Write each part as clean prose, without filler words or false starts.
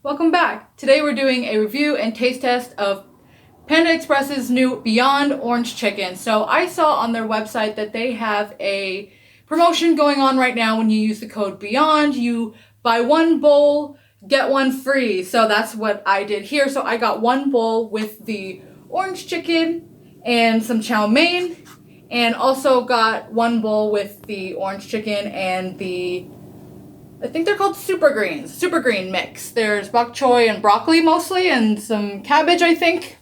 Welcome back. Today we're doing a review and taste test of Panda Express's new Beyond Orange Chicken. So I saw on their website that they have a promotion going on right now. When you use the code BEYOND, you buy one bowl, get one free. So that's what I did here. So I got one bowl with the orange chicken and some chow mein, and also got one bowl with the orange chicken and I think they're called super green mix. There's bok choy and broccoli mostly, and some cabbage, I think.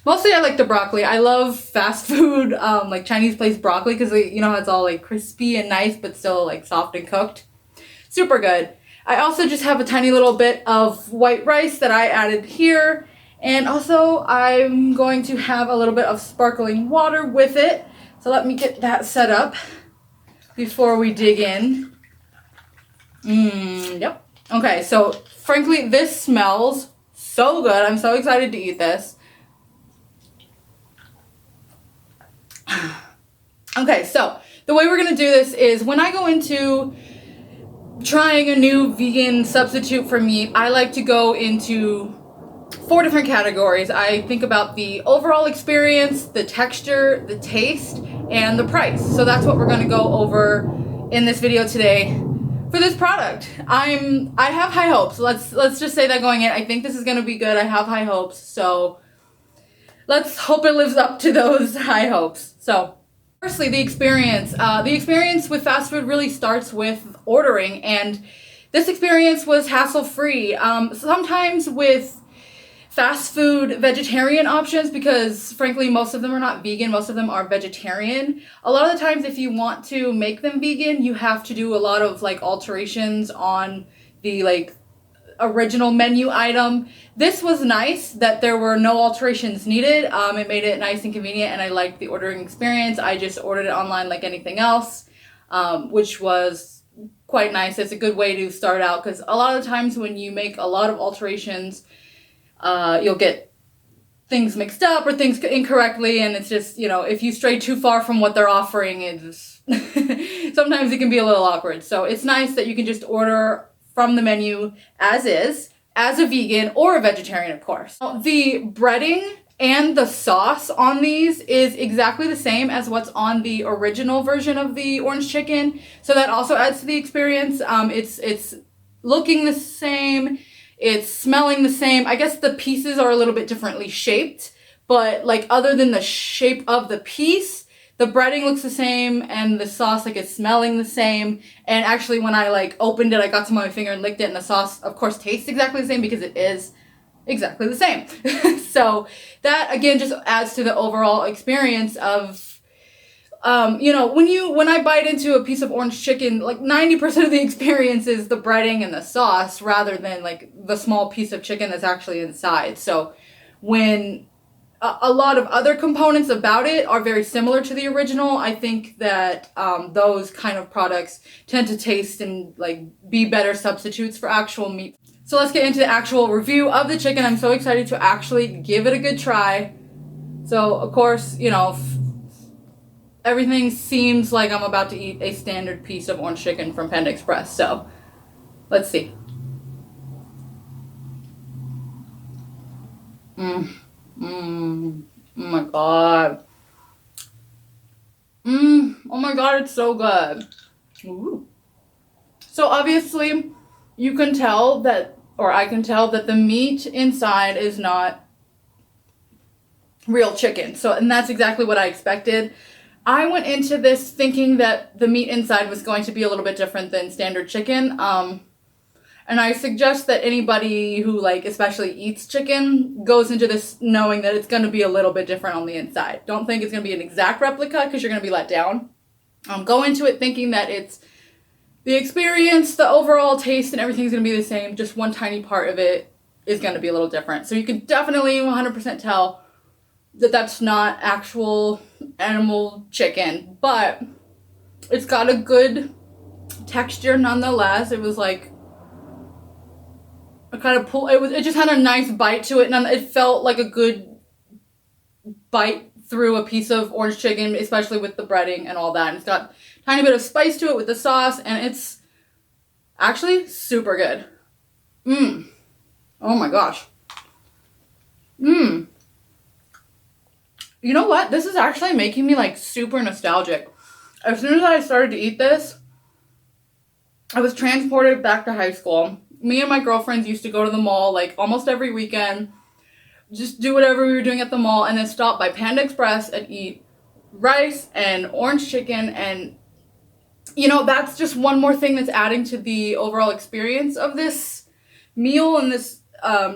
Mostly I like the broccoli. I love fast food, like Chinese place broccoli, because you know how it's all like crispy and nice, but still like soft and cooked. Super good. I also just have a tiny little bit of white rice that I added here. And also I'm going to have a little bit of sparkling water with it. So let me get that set up before we dig in. Yep. Okay, so frankly, this smells so good. I'm so excited to eat this. Okay, so the way we're gonna do this is when I go into trying a new vegan substitute for meat, I like to go into 4 different categories. I think about the overall experience, the texture, the taste, and the price. So that's what we're gonna go over in this video today. For this product, I have high hopes. Let's just say that going in. I think this is gonna be good. I have high hopes, so let's hope it lives up to those high hopes. So, firstly, the experience. The experience with fast food really starts with ordering, and this experience was hassle-free. Sometimes with fast food vegetarian options, because frankly most of them are not vegan, most of them are vegetarian. A lot of the times if you want to make them vegan, you have to do a lot of like alterations on the like original menu item. This was nice that there were no alterations needed. It made it nice and convenient, and I liked the ordering experience. I just ordered it online like anything else, which was quite nice. It's a good way to start out, because a lot of the times when you make a lot of alterations, you'll get things mixed up or things incorrectly, and it's just, you know, if you stray too far from what they're offering, it's sometimes it can be a little awkward. So it's nice that you can just order from the menu as is, as a vegan or a vegetarian, of course. The breading and the sauce on these is exactly the same as what's on the original version of the orange chicken, so that also adds to the experience. It's looking the same. It's smelling the same. I guess the pieces are a little bit differently shaped, but like other than the shape of the piece, the breading looks the same, and the sauce, like, it's smelling the same. And actually when I like opened it, I got some on my finger and licked it, and the sauce of course tastes exactly the same because it is exactly the same. So that again just adds to the overall experience of you know, when I bite into a piece of orange chicken, like 90% of the experience is the breading and the sauce rather than like the small piece of chicken that's actually inside. So when a lot of other components about it are very similar to the original, I think that those kind of products tend to taste and like be better substitutes for actual meat. So let's get into the actual review of the chicken. I'm so excited to actually give it a good try. So of course, you know, everything seems like I'm about to eat a standard piece of orange chicken from Panda Express, so let's see. Oh my god. Oh my god, it's so good. Ooh. So obviously you can tell that, or I can tell that the meat inside is not real chicken. So, and that's exactly what I expected. I went into this thinking that the meat inside was going to be a little bit different than standard chicken. And I suggest that anybody who like especially eats chicken goes into this knowing that it's going to be a little bit different on the inside. Don't think it's going to be an exact replica, because you're going to be let down. Go into it thinking that it's the experience, the overall taste, and everything's going to be the same. Just one tiny part of it is going to be a little different. So you can definitely 100% tell that that's not actual animal chicken, but it's got a good texture nonetheless. It was like a kind of pull. It just had a nice bite to it, and it felt like a good bite through a piece of orange chicken, especially with the breading and all that. And it's got a tiny bit of spice to it with the sauce, and it's actually super good. Oh Oh my gosh. You know what? This is actually making me like super nostalgic. As soon as I started to eat this, I was transported back to high school. Me and my girlfriends used to go to the mall like almost every weekend, just do whatever we were doing at the mall, and then stop by Panda Express and eat rice and orange chicken. And you know, that's just one more thing that's adding to the overall experience of this meal and this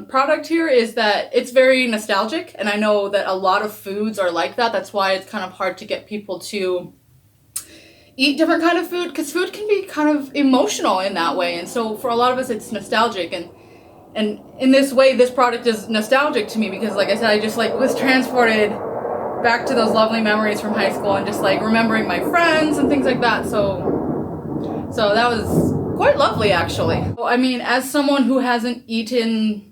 product here, is that it's very nostalgic. And I know that a lot of foods are like that. That's why it's kind of hard to get people to eat different kind of food, because food can be kind of emotional in that way. And so for a lot of us, it's nostalgic. And in this way, this product is nostalgic to me because, like I said, I just like was transported back to those lovely memories from high school and just like remembering my friends and things like that. So that was quite lovely, actually. I mean, as someone who hasn't eaten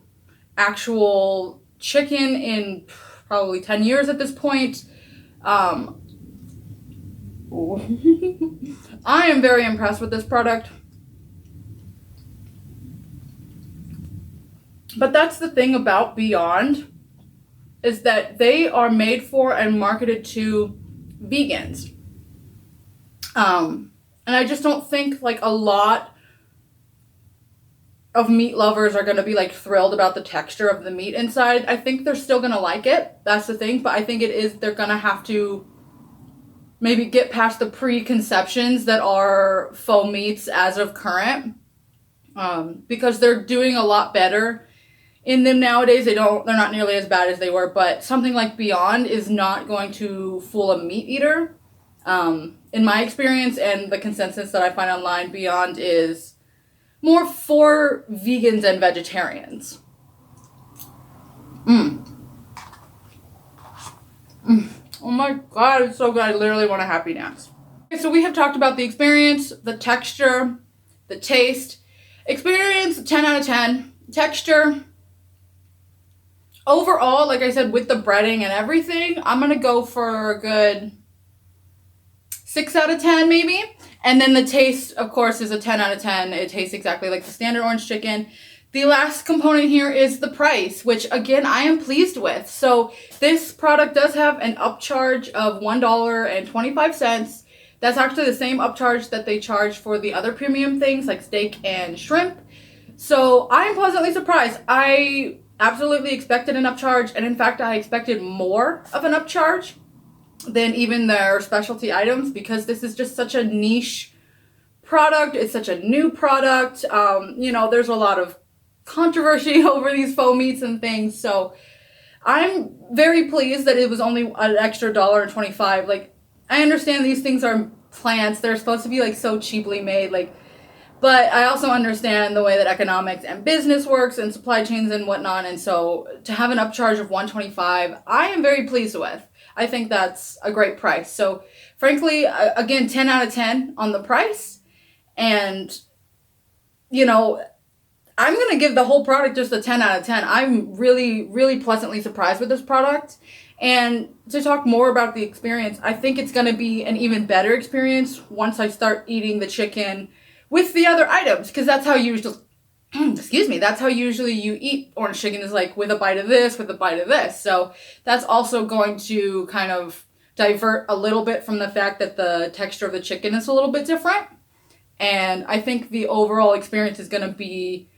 actual chicken in probably 10 years at this point, I am very impressed with this product. But that's the thing about Beyond, is that they are made for and marketed to vegans. And I just don't think like a lot of meat lovers are going to be like thrilled about the texture of the meat inside. I think they're still going to like it. That's the thing. But I think they're going to have to maybe get past the preconceptions that are faux meats as of current. Because they're doing a lot better in them nowadays. They're not nearly as bad as they were, but something like Beyond is not going to fool a meat eater. In my experience and the consensus that I find online, Beyond is more for vegans and vegetarians. Oh my god, it's so good. I literally want a Happy Naps. Okay, so we have talked about the experience, the texture, the taste. Experience, 10 out of 10. Texture, overall, like I said, with the breading and everything, I'm going to go for a good 6 out of 10 maybe. And then the taste, of course, is a 10 out of 10. It tastes exactly like the standard orange chicken. The last component here is the price, which again, I am pleased with. So this product does have an upcharge of $1.25. That's actually the same upcharge that they charge for the other premium things like steak and shrimp. So I am pleasantly surprised. I absolutely expected an upcharge, and in fact, I expected more of an upcharge than even their specialty items, because this is just such a niche product. It's such a new product. You know, there's a lot of controversy over these faux meats and things. So I'm very pleased that it was only an extra $1.25. Like, I understand these things are plants. They're supposed to be like so cheaply made, like, but I also understand the way that economics and business works and supply chains and whatnot. And so to have an upcharge of $1.25, I am very pleased with. I think that's a great price. So frankly, again, 10 out of 10 on the price. And, you know, I'm going to give the whole product just a 10 out of 10. I'm really, really pleasantly surprised with this product. And to talk more about the experience, I think it's going to be an even better experience once I start eating the chicken with the other items. Because that's how usually, that's how usually you eat orange chicken, is like with a bite of this, with a bite of this. So that's also going to kind of divert a little bit from the fact that the texture of the chicken is a little bit different. And I think the overall experience is going to be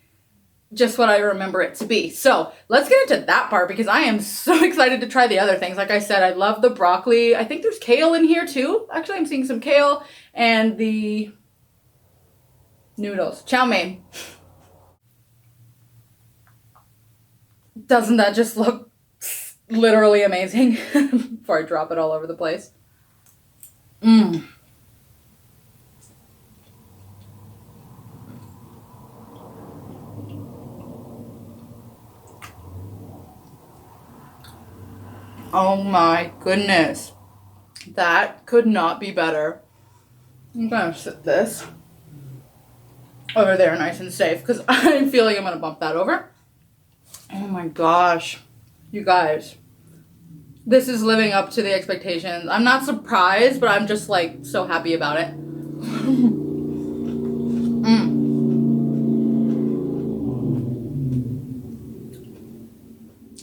just what I remember it to be. So let's get into that part, because I am so excited to try the other things. Like I said, I love the broccoli. I think there's kale in here too. Actually, I'm seeing some kale, and the noodles, chow mein. Doesn't that just look literally amazing? Before I drop it all over the place. Oh my goodness. That could not be better. I'm gonna sit this over there nice and safe, because I'm feeling I'm gonna bump that over. Oh my gosh. You guys, this is living up to the expectations. I'm not surprised, but I'm just like so happy about it.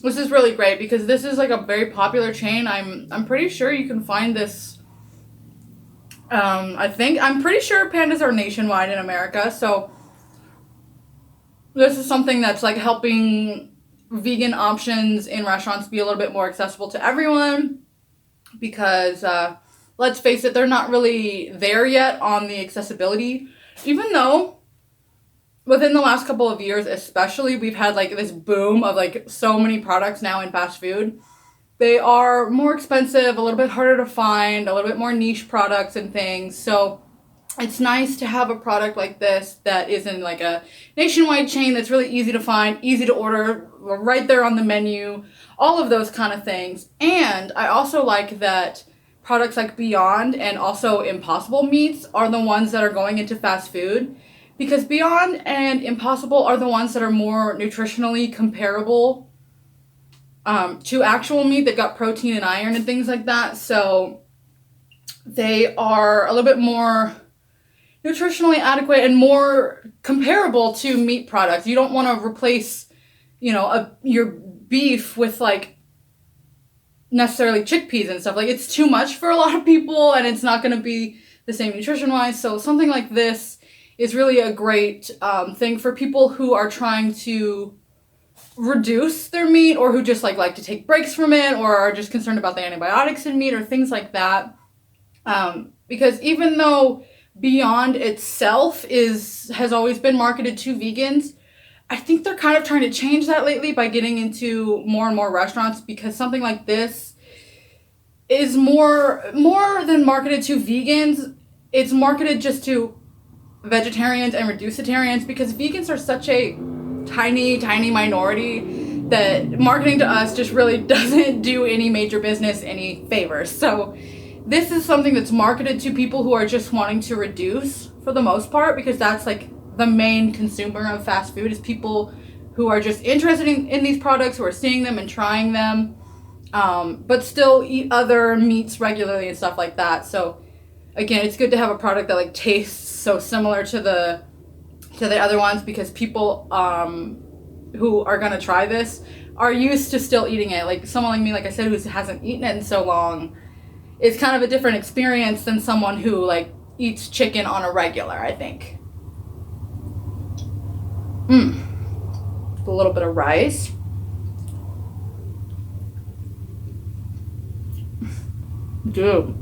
this is really great because this is like a very popular chain. I'm pretty sure you can find this. I'm pretty sure Pandas are nationwide in America, so this is something that's like helping vegan options in restaurants be a little bit more accessible to everyone because let's face it, they're not really there yet on the accessibility, even though within the last couple of years especially we've had like this boom of like so many products now in fast food. They are more expensive, a little bit harder to find, a little bit more niche products and things. So it's nice to have a product like this that isn't like a nationwide chain that's really easy to find, easy to order, right there on the menu, all of those kind of things. And I also like that products like Beyond and also Impossible meats are the ones that are going into fast food, because Beyond and Impossible are the ones that are more nutritionally comparable to actual meat that got protein and iron and things like that. So they are a little bit more nutritionally adequate and more comparable to meat products. You don't want to replace, your beef with like necessarily chickpeas and stuff. Like it's too much for a lot of people and it's not going to be the same nutrition wise. So something like this is really a great thing for people who are trying to reduce their meat or who just like to take breaks from it or are just concerned about the antibiotics in meat or things like that. Because even though Beyond itself has always been marketed to vegans, I think they're kind of trying to change that lately by getting into more and more restaurants, because something like this is more than marketed to vegans. It's marketed just to vegetarians and reducitarians, because vegans are such a tiny minority that marketing to us just really doesn't do any major business any favors. So this is something that's marketed to people who are just wanting to reduce for the most part, because that's like the main consumer of fast food is people who are just interested in these products, who are seeing them and trying them, but still eat other meats regularly and stuff like that. So again, it's good to have a product that like tastes so similar to the other ones, because people who are gonna try this are used to still eating it. Like someone like me, like I said, who hasn't eaten it in so long, it's kind of a different experience than someone who like eats chicken on a regular, I think. A little bit of rice. Dude.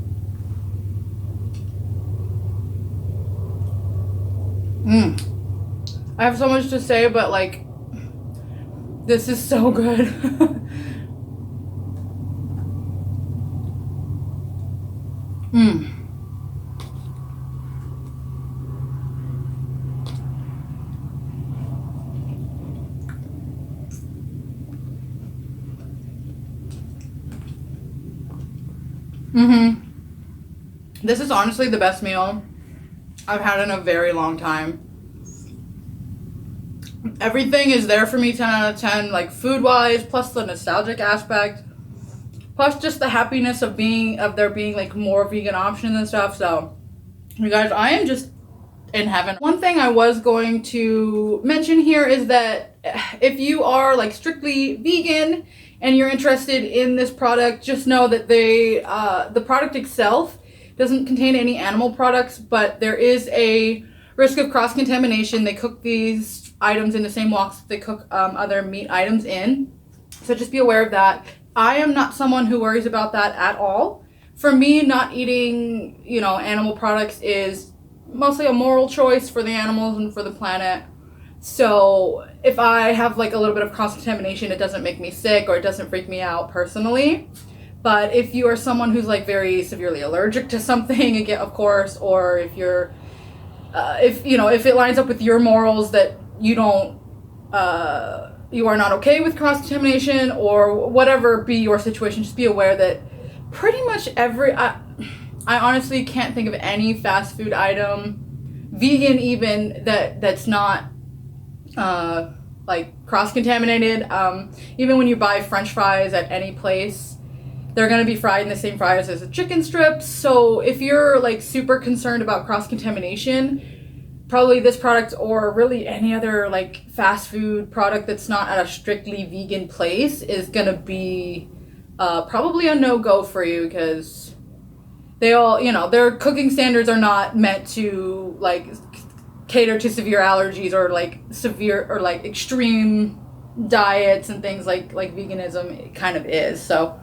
I have so much to say, but like, this is so good. This is honestly the best meal I've had in a very long time. Everything is there for me, 10 out of 10, like food-wise, plus the nostalgic aspect, plus just the happiness of there being like more vegan options and stuff. So, you guys, I am just in heaven. One thing I was going to mention here is that if you are like strictly vegan and you're interested in this product, just know that the product itself doesn't contain any animal products, but there is a risk of cross-contamination. They cook these items in the same woks that they cook other meat items in. So just be aware of that. I am not someone who worries about that at all. For me, not eating, animal products is mostly a moral choice for the animals and for the planet. So if I have like a little bit of cross-contamination, it doesn't make me sick or it doesn't freak me out personally. But if you are someone who's like very severely allergic to something, again, of course, or if you're, if it lines up with your morals that you are not okay with cross-contamination or whatever be your situation, just be aware that pretty much I honestly can't think of any fast food item, vegan even, that's not like cross-contaminated. Even when you buy French fries at any place, they're going to be fried in the same fryers as the chicken strips. So if you're like super concerned about cross-contamination, probably this product or really any other like fast food product that's not at a strictly vegan place is gonna be probably a no-go for you, because they all, their cooking standards are not meant to like cater to severe allergies or like severe or like extreme diets and things like veganism kind of is. So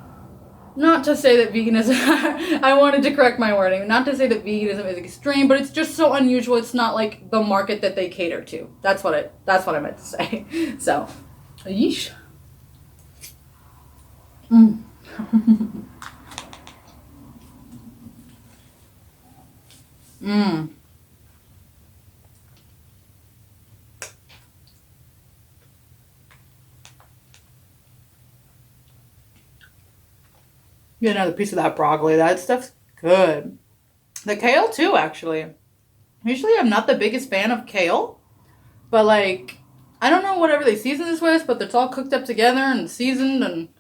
not to say that veganism, I wanted to correct my wording, not to say that veganism is extreme, but it's just so unusual. It's not like the market that they cater to. That's what I meant to say. So, yeesh. Mm. Mm. Get another piece of that broccoli. That stuff's good. The kale too, actually. Usually I'm not the biggest fan of kale, but like, I don't know whatever they season this with, but it's all cooked up together and seasoned and it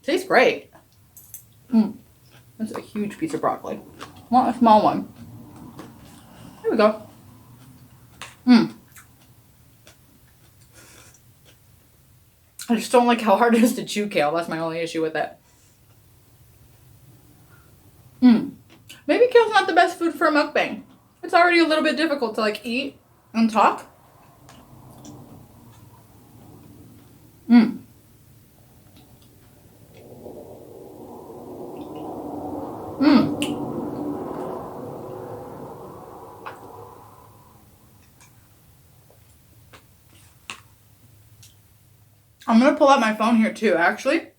tastes great. Mm. That's a huge piece of broccoli. Not a small one. There we go. Mm. I just don't like how hard it is to chew kale. That's my only issue with it. Maybe kale's not the best food for a mukbang. It's already a little bit difficult to like eat and talk. I'm gonna pull out my phone here too, actually.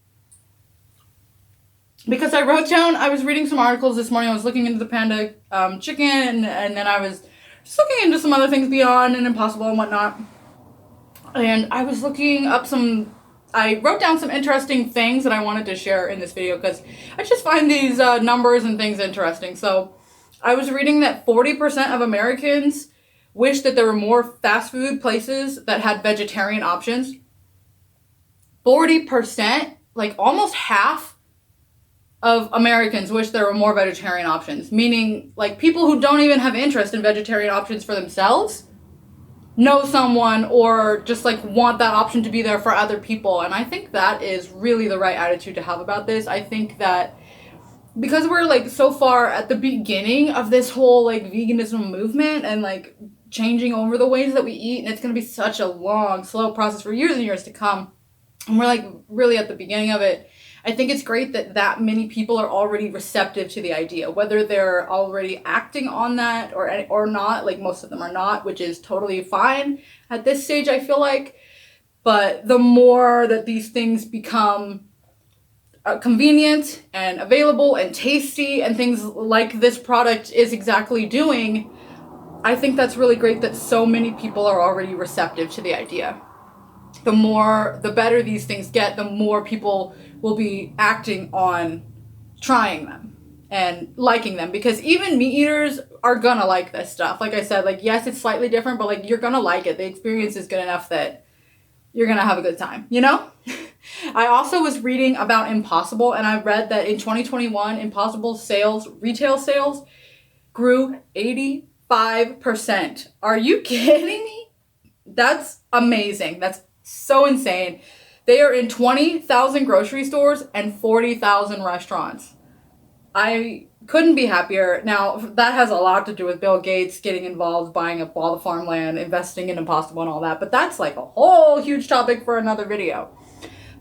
Because I wrote down, I was reading some articles this morning. I was looking into the Panda chicken, and then I was just looking into some other things beyond and Impossible and whatnot. And I was looking up I wrote down some interesting things that I wanted to share in this video because I just find these numbers and things interesting. So I was reading that 40% of Americans wish that there were more fast food places that had vegetarian options. 40%, like almost half of Americans wish there were more vegetarian options, meaning like people who don't even have interest in vegetarian options for themselves know someone or just like want that option to be there for other people. And I think that is really the right attitude to have about this. I think that because we're like so far at the beginning of this whole like veganism movement and like changing over the ways that we eat, and it's going to be such a long, slow process for years and years to come, and we're like really at the beginning of it. I think it's great that many people are already receptive to the idea, whether they're already acting on that or not. Like most of them are not, which is totally fine at this stage, I feel like. But the more that these things become convenient and available and tasty and things like this product is exactly doing, I think that's really great that so many people are already receptive to the idea. The better these things get, the more people will be acting on trying them and liking them, because even meat eaters are gonna like this stuff. Like I said, like, yes, it's slightly different, but like you're gonna like it. The experience is good enough that you're gonna have a good time, you know? I also was reading about Impossible, and I read that in 2021, Impossible retail sales grew 85%. Are you kidding me? That's amazing. That's so insane. They are in 20,000 grocery stores and 40,000 restaurants. I couldn't be happier. Now, that has a lot to do with Bill Gates getting involved, buying up all the farmland, investing in Impossible and all that. But that's like a whole huge topic for another video.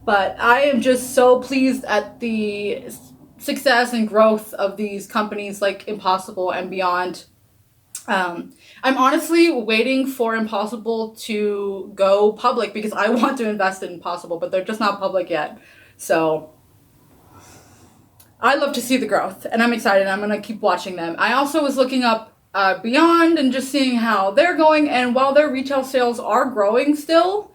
But I am just so pleased at the success and growth of these companies like Impossible and beyond. I'm honestly waiting for Impossible to go public because I want to invest in Impossible, but they're just not public yet. So I love to see the growth, and I'm excited. I'm going to keep watching them. I also was looking up Beyond and just seeing how they're going, and while their retail sales are growing still,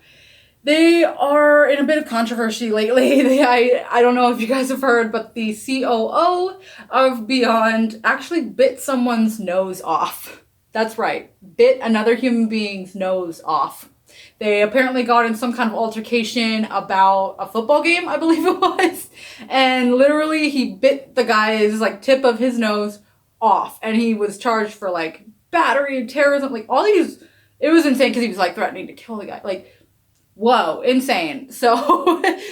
they are in a bit of controversy lately. I don't know if you guys have heard, but the COO of Beyond actually bit someone's nose off. That's right, bit another human being's nose off. They apparently got in some kind of altercation about a football game, I believe it was, and literally he bit the guy's like tip of his nose off, and he was charged for like battery and terrorism, like all these. It was insane because he was like threatening to kill the guy. Like, whoa, insane. So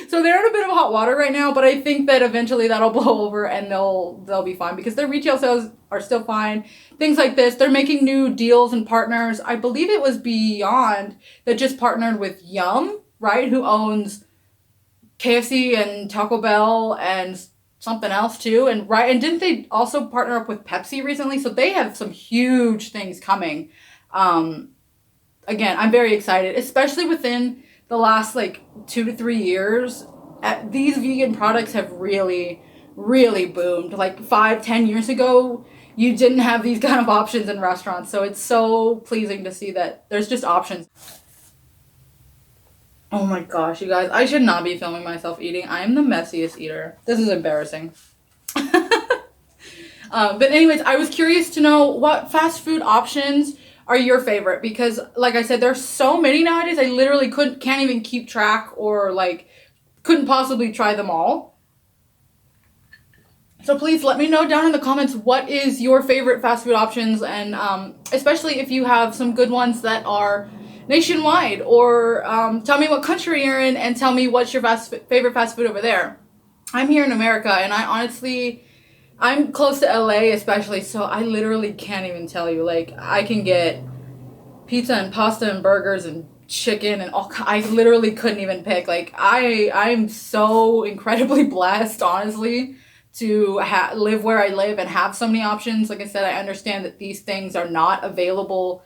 so they're in a bit of hot water right now, but I think that eventually that'll blow over and they'll be fine because their retail sales are still fine. Things like this, they're making new deals and partners. I believe it was Beyond that just partnered with Yum, right? Who owns KFC and Taco Bell and something else too. And didn't they also partner up with Pepsi recently? So they have some huge things coming. Again, I'm very excited, especially within the last like 2 to 3 years. These vegan products have really, really boomed. Like 5-10 years ago, you didn't have these kind of options in restaurants. So it's so pleasing to see that there's just options. Oh my gosh, you guys, I should not be filming myself eating. I am the messiest eater. This is embarrassing. But anyways, I was curious to know what fast food options are your favorite, because like I said, there's so many nowadays. I literally can't even keep track, or like couldn't possibly try them all. So please let me know down in the comments what is your favorite fast food options, and especially if you have some good ones that are nationwide, or tell me what country you're in and tell me what's your favorite fast food over there. I'm here in America, and I'm close to LA especially, so I literally can't even tell you. Like, I can get pizza and pasta and burgers and chicken and all. I literally couldn't even pick. Like, I'm so incredibly blessed, honestly, to live where I live and have so many options. Like I said, I understand that these things are not available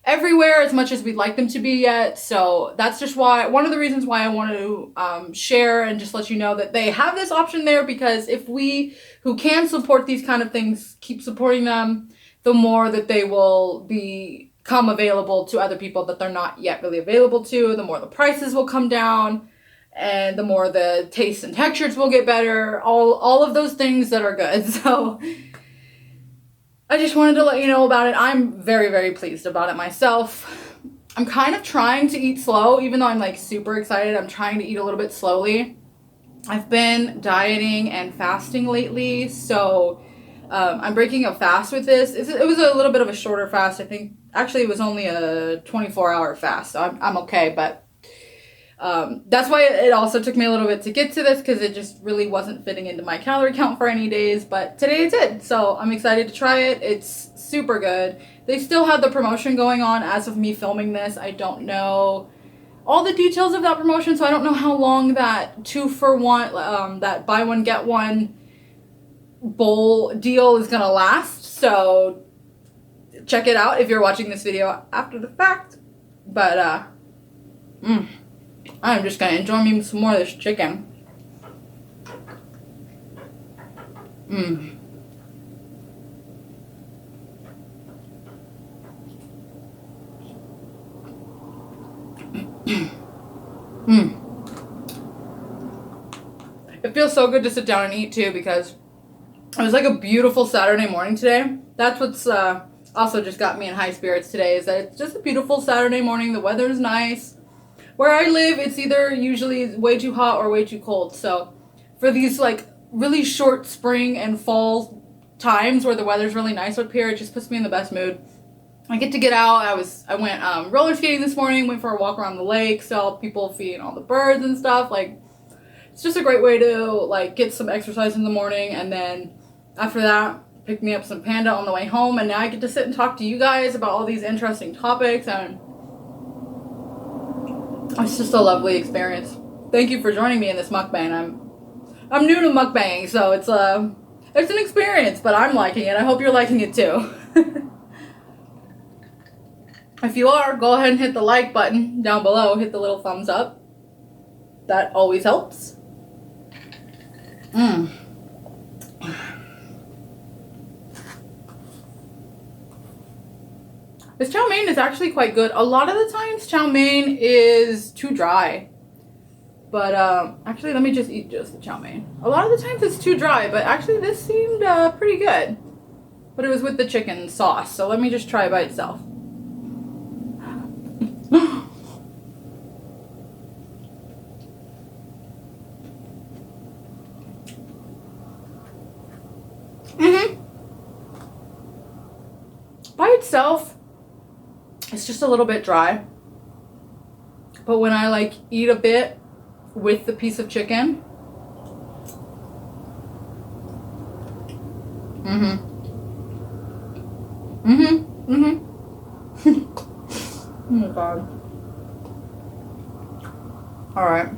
everywhere as much as we'd like them to be yet. So that's just one of the reasons why I want to share and just let you know that they have this option there, because if we who can support these kind of things keep supporting them, the more that they will become available to other people that they're not yet really available to, the more the prices will come down, and the more the tastes and textures will get better, all of those things that are good. So I just wanted to let you know about it. I'm very, very pleased about it myself. I'm kind of trying to eat slow, even though I'm like super excited. I'm trying to eat a little bit slowly. I've been dieting and fasting lately, so I'm breaking a fast with this. It was a little bit of a shorter fast. I think actually it was only a 24-hour fast, so I'm okay, but that's why it also took me a little bit to get to this, because it just really wasn't fitting into my calorie count for any days, but today it did, so I'm excited to try it. It's super good. They still have the promotion going on as of me filming this. I don't know all the details of that promotion, so I don't know how long that 2-for-1, that buy one get one bowl deal is gonna last, so check it out if you're watching this video after the fact. But I'm just gonna enjoy me some more of this chicken. It feels so good to sit down and eat too, because it was like a beautiful Saturday morning today. That's what's also just got me in high spirits today, is that it's just a beautiful Saturday morning. The weather's nice. Where I live, it's either usually way too hot or way too cold. So for these like really short spring and fall times where the weather's really nice up here, it just puts me in the best mood. I get to get out. I went roller skating this morning, went for a walk around the lake, saw people feeding all the birds and stuff. Like, it's just a great way to like get some exercise in the morning, and then after that, pick me up some Panda on the way home, and now I get to sit and talk to you guys about all these interesting topics, and it's just a lovely experience. Thank you for joining me in this mukbang. I'm new to mukbanging, so it's an experience, but I'm liking it. I hope you're liking it too. If you are, go ahead and hit the like button down below. Hit the little thumbs up. That always helps. This chow mein is actually quite good. A lot of the times chow mein is too dry. But actually, let me just eat just the chow mein. A lot of the times it's too dry, but actually this seemed pretty good. But it was with the chicken sauce, so let me just try it by itself. By itself, it's just a little bit dry. But when I like eat a bit with the piece of chicken, oh my god. Alright.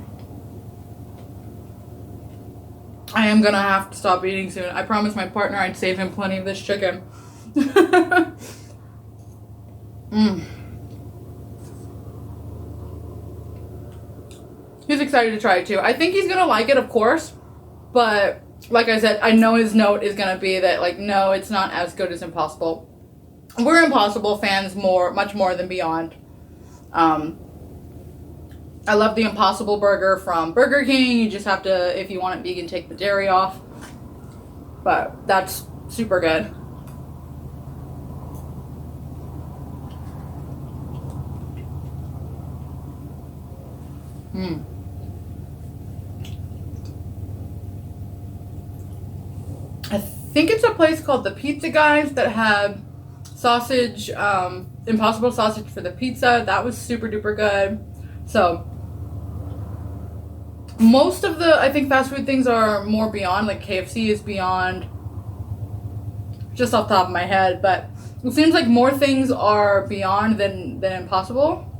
I am gonna have to stop eating soon. I promised my partner I'd save him plenty of this chicken. He's excited to try it too. I think he's gonna like it, of course. But like I said, I know his note is gonna be that, like, no, it's not as good as Impossible. We're Impossible fans much more than Beyond. I love the Impossible Burger from Burger King. You just have to, if you want it vegan, take the dairy off. But that's super good. I think it's a place called the Pizza Guys that had sausage, Impossible sausage for the pizza. That was super duper good. So most of the, I think, fast food things are more Beyond. Like KFC is Beyond, just off the top of my head. But it seems like more things are Beyond than Impossible.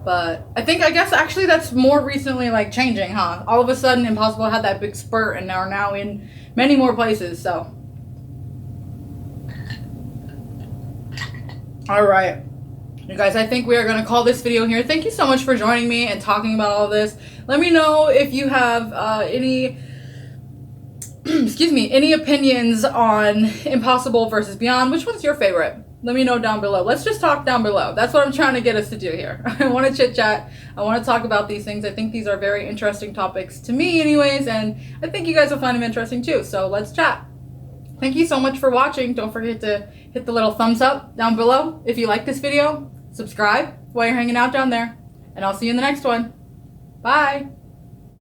But I guess actually that's more recently like changing, huh? All of a sudden Impossible had that big spurt and are now in many more places, so. Alright. You guys, I think we are going to call this video here. Thank you so much for joining me and talking about all this. Let me know if you have any any opinions on Impossible versus Beyond. Which one's your favorite? Let me know down below. Let's just talk down below. That's what I'm trying to get us to do here. I want to chit chat. I want to talk about these things. I think these are very interesting topics to me anyways, and I think you guys will find them interesting too. So let's chat. Thank you so much for watching. Don't forget to hit the little thumbs up down below if you like this video. Subscribe while you're hanging out down there. And I'll see you in the next one. Bye.